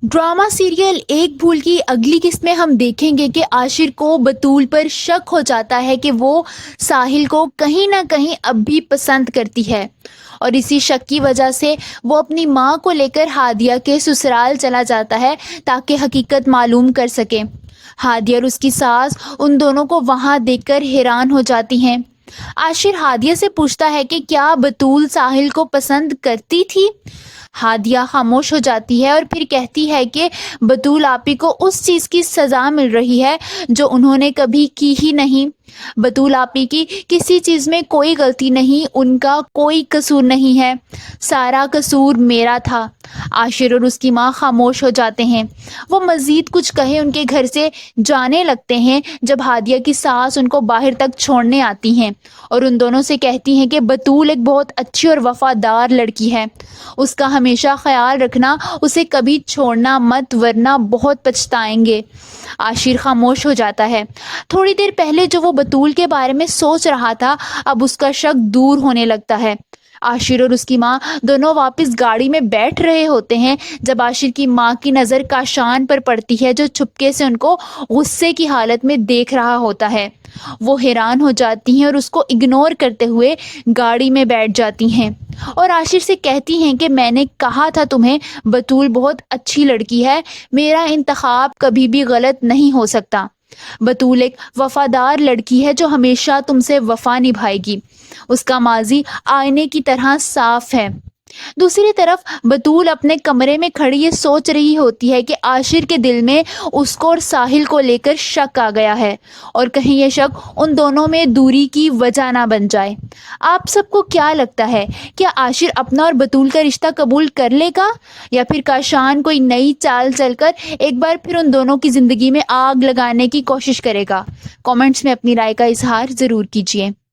Drama serial एक भूल की अगली किस्त में हम देखेंगे कि आशिर को बतूल पर शक हो जाता है कि वो साहिल को कहीं ना कहीं अब भी पसंद करती है, और इसी शक की वजह से वो अपनी माँ को लेकर हादिया के ससुराल चला जाता है ताकि हकीकत मालूम कर सके। हादिया और उसकी सास उन दोनों को वहाँ देखकर हैरान हो जाती हैं। आशिर हादिया से पूछता है कि क्या बतूल साहिल को पसंद करती थी। हादिया खामोश हो जाती है और फिर कहती है कि बतूल आपी को उस चीज़ की सज़ा मिल रही है जो उन्होंने कभी की ही नहीं। बतूल आपी की किसी चीज़ में कोई गलती नहीं, उनका कोई कसूर नहीं है, सारा कसूर मेरा था। आशिर और उसकी माँ खामोश हो जाते हैं। वो मज़ीद कुछ कहे उनके घर से जाने लगते हैं जब हादिया की सास उनको बाहर तक छोड़ने आती हैं और उन दोनों से कहती हैं कि बतूल एक बहुत अच्छी और वफ़ादार लड़की है, उसका हमेशा ख्याल रखना, उसे कभी छोड़ना मत वरना बहुत पछताएंगे। आशिर खामोश हो जाता है। थोड़ी देर पहले जो वो बतूल के बारे में सोच रहा था, अब उसका शक दूर होने लगता है। आशिर और उसकी माँ दोनों वापस गाड़ी में बैठ रहे होते हैं जब आशिर की माँ की नज़र काशान पर पड़ती है जो चुपके से उनको गुस्से की हालत में देख रहा होता है। वो हैरान हो जाती हैं और उसको इग्नोर करते हुए गाड़ी में बैठ जाती हैं और आशिर से कहती हैं कि मैंने कहा था तुम्हें, बतूल बहुत अच्छी लड़की है, मेरा इंतखाब कभी भी गलत नहीं हो सकता। बतूल एक वफादार लड़की है जो हमेशा तुमसे वफा निभाएगी, उसका माजी आईने की तरह साफ है। दूसरी तरफ बतूल अपने कमरे में खड़ी ये सोच रही होती है कि आशिर के दिल में उसको और साहिल को लेकर शक आ गया है और कहीं ये शक उन दोनों में दूरी की वजह ना बन जाए। आप सबको क्या लगता है, क्या आशिर अपना और बतूल का रिश्ता कबूल कर लेगा या फिर काशान कोई नई चाल चलकर एक बार फिर उन दोनों की ज़िंदगी में आग लगाने की कोशिश करेगा? कमेंट्स में अपनी राय का इजहार ज़रूर कीजिए।